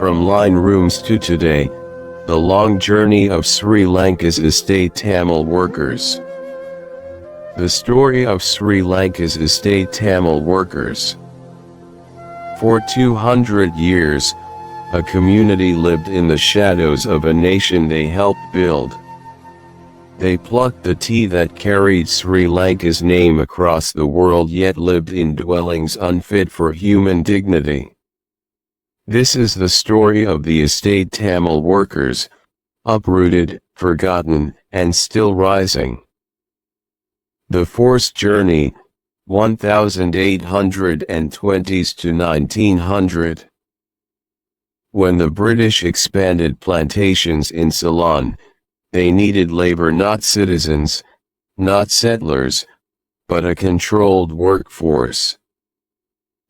From line rooms to today, the long journey of Sri Lanka's estate Tamil workers. The story of Sri Lanka's estate Tamil workers. For 200 years, a community lived in the shadows of a nation they helped build. They plucked the tea that carried Sri Lanka's name across the world, yet lived in dwellings unfit for human dignity. This is the story of the estate Tamil workers, uprooted, forgotten, and still rising. The forced journey, 1820s to 1900. When the British expanded plantations in Ceylon, they needed labor, not citizens, not settlers, but a controlled workforce.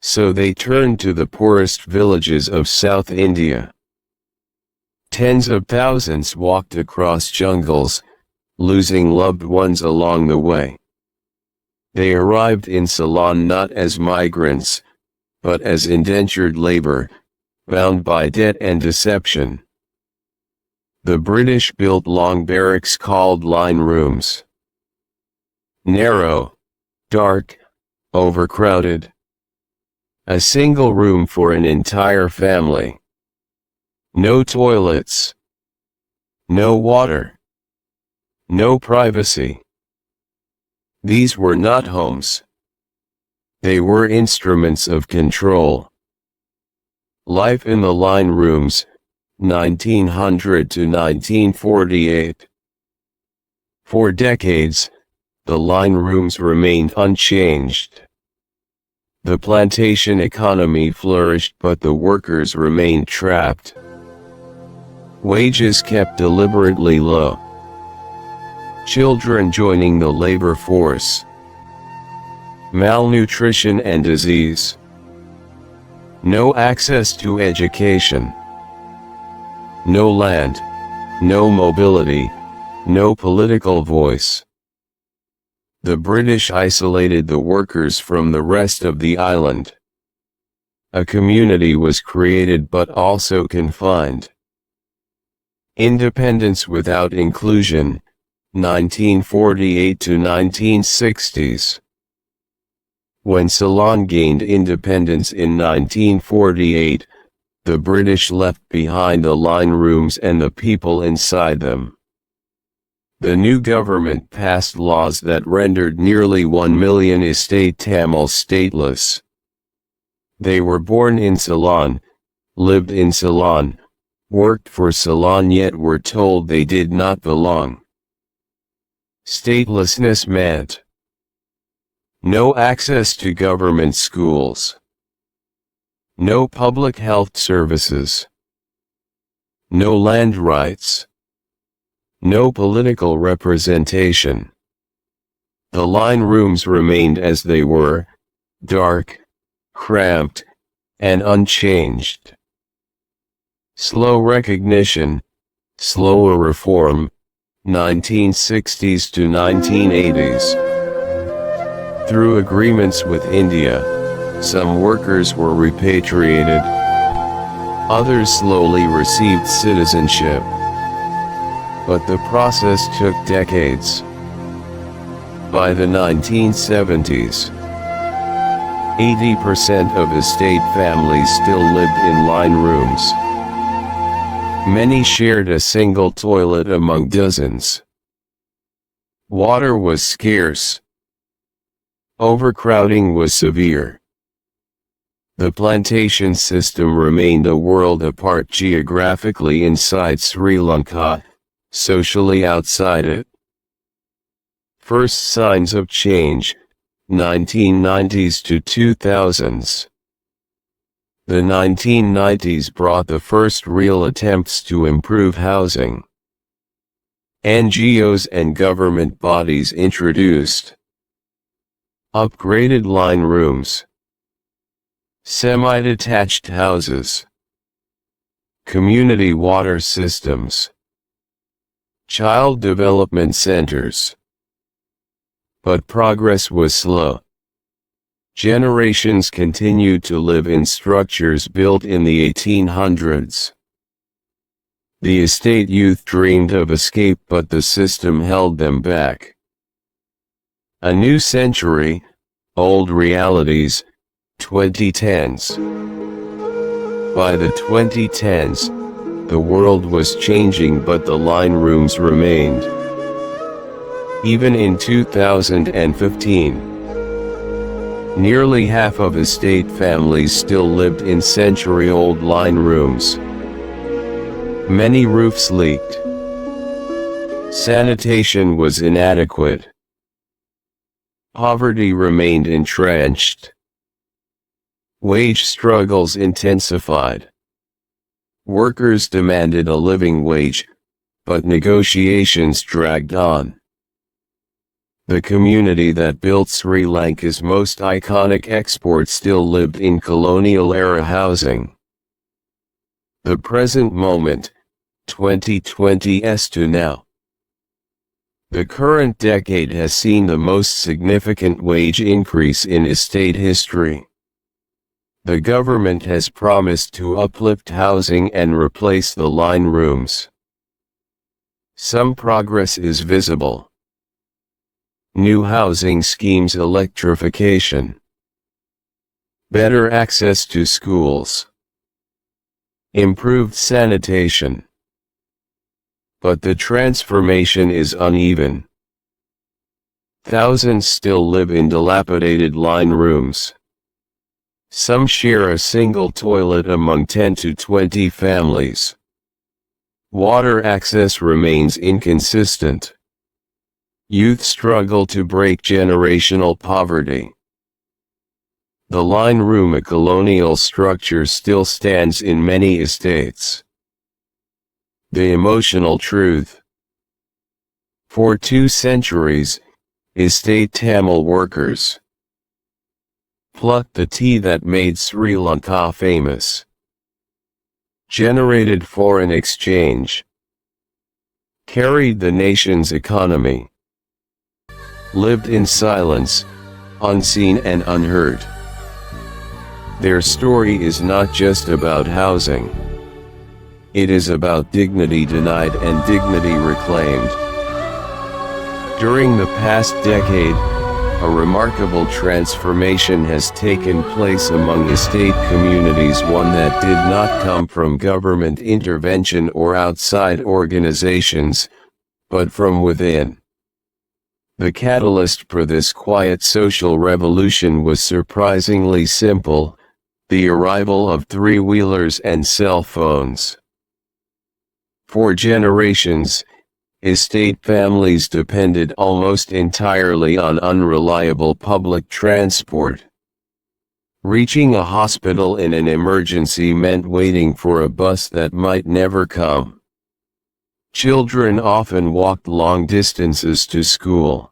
So they turned to the poorest villages of South India. Tens of thousands walked across jungles, losing loved ones along the way. They arrived in Ceylon not as migrants, but as indentured labor, bound by debt and deception. The British built long barracks called line rooms. Narrow, dark, overcrowded. A single room for an entire family. No toilets. No water. No privacy. These were not homes. They were instruments of control. Life in the line rooms, 1900 to 1948. For decades, the line rooms remained unchanged. The plantation economy flourished, but the workers remained trapped. Wages kept deliberately low. Children joining the labor force. Malnutrition and disease. No access to education. No land, no mobility, no political voice. The British isolated the workers from the rest of the island. A community was created but also confined. Independence without inclusion, 1948 to 1960s. When Ceylon gained independence in 1948, the British left behind the line rooms and the people inside them. The new government passed laws that rendered nearly 1 million estate Tamils stateless. They were born in Ceylon, lived in Ceylon, worked for Ceylon, yet were told they did not belong. Statelessness meant no access to government schools, no public health services, no land rights, no political representation. The line rooms remained as they were, dark, cramped, and unchanged. Slow recognition, slower reform, 1960s to 1980s. Through agreements with India, some workers were repatriated. Others slowly received citizenship. But the process took decades. By the 1970s, 80% of estate families still lived in line rooms. Many shared a single toilet among dozens. Water was scarce. Overcrowding was severe. The plantation system remained a world apart, geographically inside Sri Lanka, socially outside it. First signs of change, 1990s to 2000s. The 1990s brought the first real attempts to improve housing. NGOs and government bodies introduced upgraded line rooms, semi-detached houses, community water systems, child development centers. But progress was slow. Generations continued to live in structures built in the 1800s. The estate youth dreamed of escape, but the system held them back. A new century, old realities, 2010s. By the 2010s, the world was changing, but the line rooms remained. Even in 2015, nearly half of estate families still lived in century-old line rooms. Many roofs leaked. Sanitation was inadequate. Poverty remained entrenched. Wage struggles intensified. Workers demanded a living wage, but negotiations dragged on. The community that built Sri Lanka's most iconic export still lived in colonial-era housing. The present moment, 2020s to now. The current decade has seen the most significant wage increase in estate history. The government has promised to uplift housing and replace the line rooms. Some progress is visible. New housing schemes, electrification, better access to schools, improved sanitation. But the transformation is uneven. Thousands still live in dilapidated line rooms. Some share a single toilet among 10 to 20 families. Water access remains inconsistent. Youth struggle to break generational poverty. The line room, a colonial structure, still stands in many estates. The emotional truth. For 2 centuries, estate Tamil workers plucked the tea that made Sri Lanka famous, generated foreign exchange, carried the nation's economy, lived in silence, unseen and unheard. Their story is not just about housing. It is about dignity denied and dignity reclaimed. During the past decade, a remarkable transformation has taken place among estate communities, one that did not come from government intervention or outside organizations, but from within. The catalyst for this quiet social revolution was surprisingly simple: the arrival of three-wheelers and cell phones. For generations, estate families depended almost entirely on unreliable public transport. Reaching a hospital in an emergency meant waiting for a bus that might never come. Children often walked long distances to school.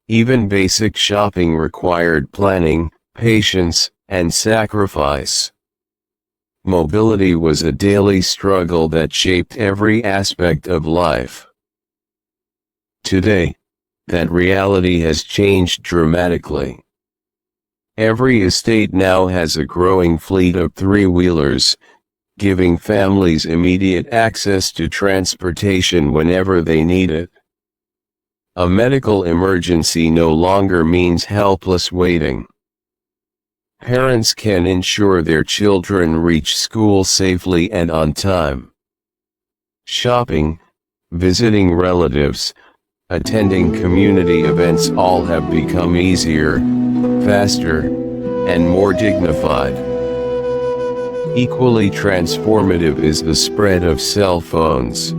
Even basic shopping required planning, patience, and sacrifice. Mobility was a daily struggle that shaped every aspect of life. Today, that reality has changed dramatically. Every estate now has a growing fleet of three-wheelers, giving families immediate access to transportation whenever they need it. A medical emergency no longer means helpless waiting. Parents can ensure their children reach school safely and on time. Shopping, visiting relatives, attending community events all have become easier, faster, and more dignified. Equally transformative is the spread of cell phones.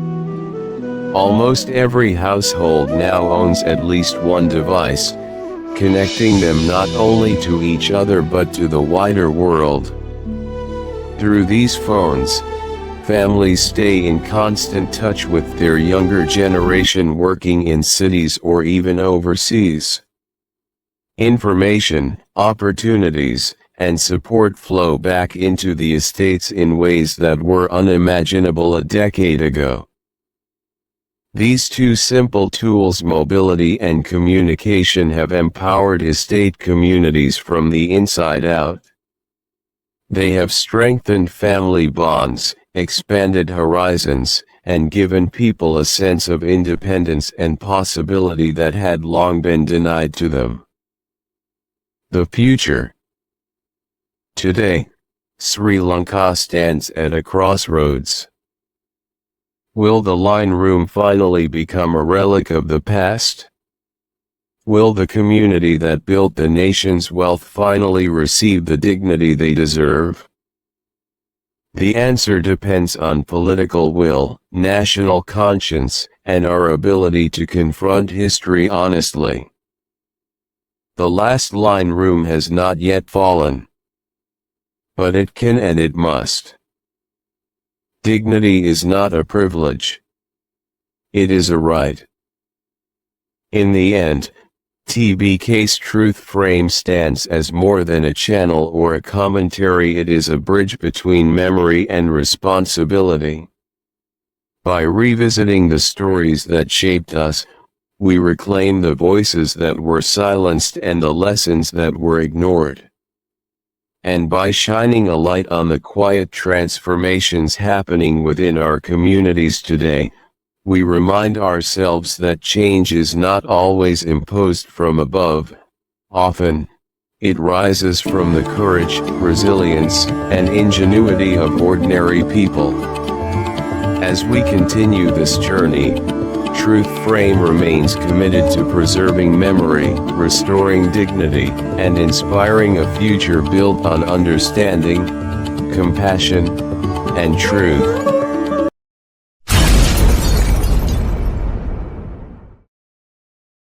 Almost every household now owns at least one device, connecting them not only to each other but to the wider world. Through these phones, families stay in constant touch with their younger generation working in cities or even overseas. Information, opportunities, and support flow back into the estates in ways that were unimaginable a decade ago. These two simple tools, mobility and communication, have empowered estate communities from the inside out. They have strengthened family bonds, expanded horizons, and given people a sense of independence and possibility that had long been denied to them. The future. Today, Sri Lanka stands at a crossroads. Will the line room finally become a relic of the past? Will the community that built the nation's wealth finally receive the dignity they deserve? The answer depends on political will, national conscience, and our ability to confront history honestly. The last line room has not yet fallen. But it can and it must. Dignity is not a privilege. It is a right. In the end, TBK's truth frame stands as more than a channel or a commentary. It is a bridge between memory and responsibility. By revisiting the stories that shaped us, we reclaim the voices that were silenced and the lessons that were ignored. And by shining a light on the quiet transformations happening within our communities today, we remind ourselves that change is not always imposed from above. Often, it rises from the courage, resilience, and ingenuity of ordinary people. As we continue this journey, Truth Frame remains committed to preserving memory, restoring dignity, and inspiring a future built on understanding, compassion, and truth.